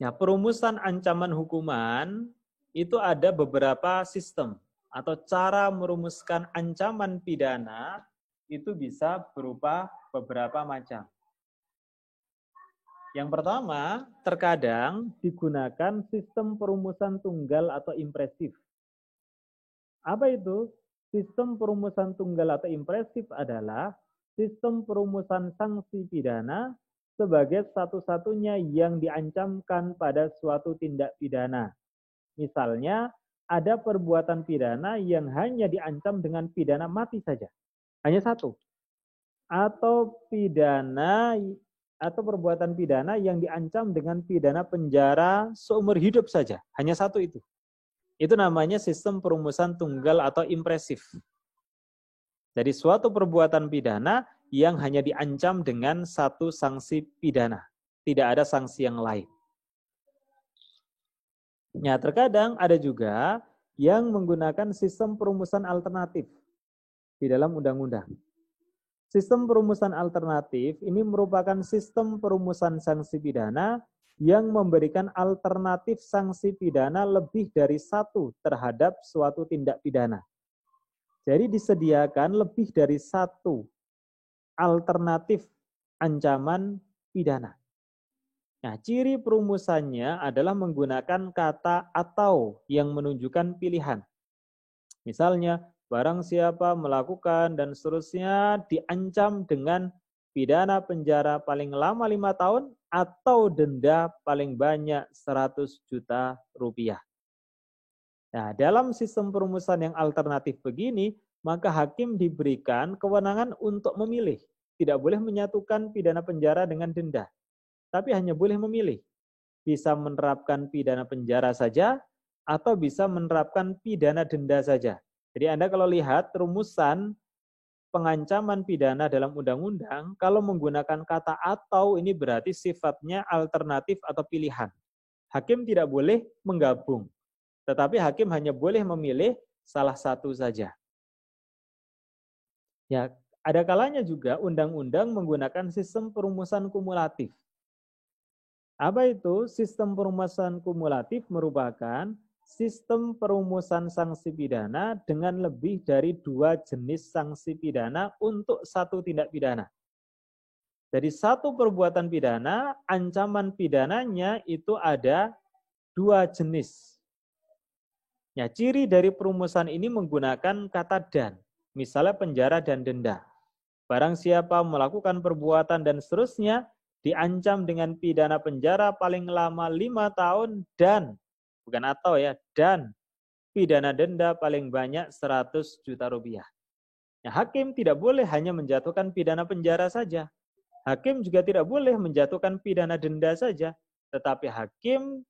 Ya, perumusan ancaman hukuman itu ada beberapa sistem atau cara merumuskan ancaman pidana itu bisa berupa beberapa macam. Yang pertama, terkadang digunakan sistem perumusan tunggal atau impresif. Apa itu? Sistem perumusan tunggal atau impresif adalah sistem perumusan sanksi pidana sebagai satu-satunya yang diancamkan pada suatu tindak pidana. Misalnya, ada perbuatan pidana yang hanya diancam dengan pidana mati saja. Hanya satu. Atau perbuatan pidana yang diancam dengan pidana penjara seumur hidup saja. Hanya satu itu. Itu namanya sistem perumusan tunggal atau impresif. Jadi suatu perbuatan pidana yang hanya diancam dengan satu sanksi pidana. Tidak ada sanksi yang lain. Ya, terkadang ada juga yang menggunakan sistem perumusan alternatif di dalam undang-undang. Sistem perumusan alternatif ini merupakan sistem perumusan sanksi pidana yang memberikan alternatif sanksi pidana lebih dari satu terhadap suatu tindak pidana. Jadi disediakan lebih dari satu alternatif ancaman pidana. Nah, ciri perumusannya adalah menggunakan kata atau yang menunjukkan pilihan. Misalnya, barang siapa melakukan dan seterusnya diancam dengan pidana penjara paling lama 5 tahun atau denda paling banyak 100 juta rupiah. Nah, dalam sistem perumusan yang alternatif begini, maka hakim diberikan kewenangan untuk memilih. Tidak boleh menyatukan pidana penjara dengan denda, tapi hanya boleh memilih. Bisa menerapkan pidana penjara saja, atau bisa menerapkan pidana denda saja. Jadi Anda kalau lihat rumusan pengancaman pidana dalam undang-undang, kalau menggunakan kata atau ini berarti sifatnya alternatif atau pilihan. Hakim tidak boleh menggabung, tetapi hakim hanya boleh memilih salah satu saja. Ya, ada kalanya juga undang-undang menggunakan sistem perumusan kumulatif. Apa itu? Sistem perumusan kumulatif merupakan sistem perumusan sanksi pidana dengan lebih dari 2 jenis sanksi pidana untuk satu tindak pidana. Jadi satu perbuatan pidana, ancaman pidananya itu ada 2 jenis. Ya, ciri dari perumusan ini menggunakan kata dan, misalnya penjara dan denda. Barang siapa melakukan perbuatan dan seterusnya, diancam dengan pidana penjara paling lama 5 tahun dan, bukan atau ya, dan pidana denda paling banyak 100 juta rupiah. Nah, hakim tidak boleh hanya menjatuhkan pidana penjara saja. Hakim juga tidak boleh menjatuhkan pidana denda saja, tetapi hakim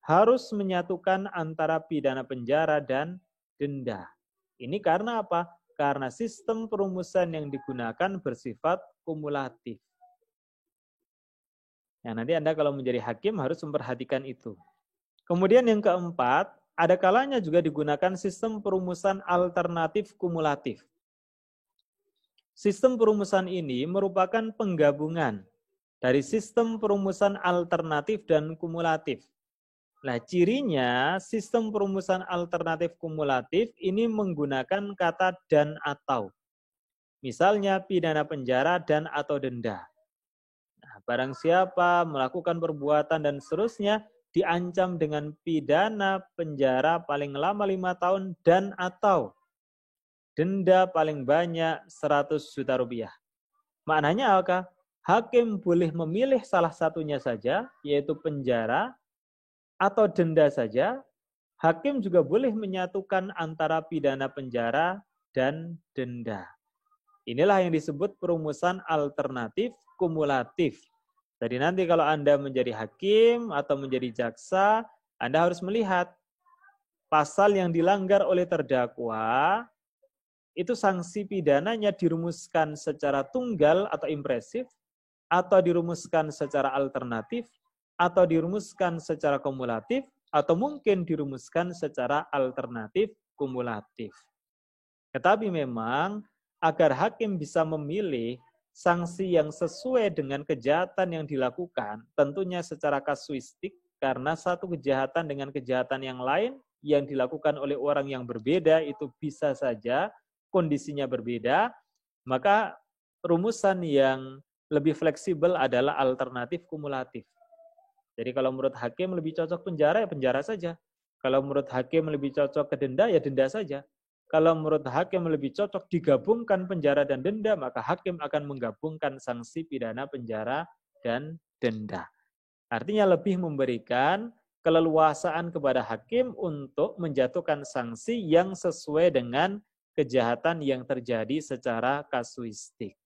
harus menyatukan antara pidana penjara dan denda. Ini karena apa? Karena sistem perumusan yang digunakan bersifat kumulatif. Nah, nanti Anda kalau menjadi hakim harus memperhatikan itu. Kemudian yang keempat, ada kalanya juga digunakan sistem perumusan alternatif kumulatif. Sistem perumusan ini merupakan penggabungan dari sistem perumusan alternatif dan kumulatif. Nah, cirinya sistem perumusan alternatif kumulatif ini menggunakan kata dan atau. Misalnya pidana penjara dan atau denda. Nah, barang siapa melakukan perbuatan dan seterusnya diancam dengan pidana penjara paling lama 5 tahun dan atau denda paling banyak 100 juta rupiah. Maknanya apa? Hakim boleh memilih salah satunya saja, yaitu penjara atau denda saja. Hakim juga boleh menyatukan antara pidana penjara dan denda. Inilah yang disebut perumusan alternatif kumulatif. Jadi nanti kalau Anda menjadi hakim atau menjadi jaksa, Anda harus melihat pasal yang dilanggar oleh terdakwa, itu sanksi pidananya dirumuskan secara tunggal atau impresif, atau dirumuskan secara alternatif, atau dirumuskan secara kumulatif, atau mungkin dirumuskan secara alternatif kumulatif. Tetapi memang agar hakim bisa memilih sanksi yang sesuai dengan kejahatan yang dilakukan, tentunya secara kasuistik, karena satu kejahatan dengan kejahatan yang lain yang dilakukan oleh orang yang berbeda itu bisa saja kondisinya berbeda, maka rumusan yang lebih fleksibel adalah alternatif kumulatif. Jadi kalau menurut hakim lebih cocok penjara, ya penjara saja. Kalau menurut hakim lebih cocok ke denda, ya denda saja. Kalau menurut hakim lebih cocok digabungkan penjara dan denda, maka hakim akan menggabungkan sanksi pidana penjara dan denda. Artinya lebih memberikan keleluasaan kepada hakim untuk menjatuhkan sanksi yang sesuai dengan kejahatan yang terjadi secara kasuistik.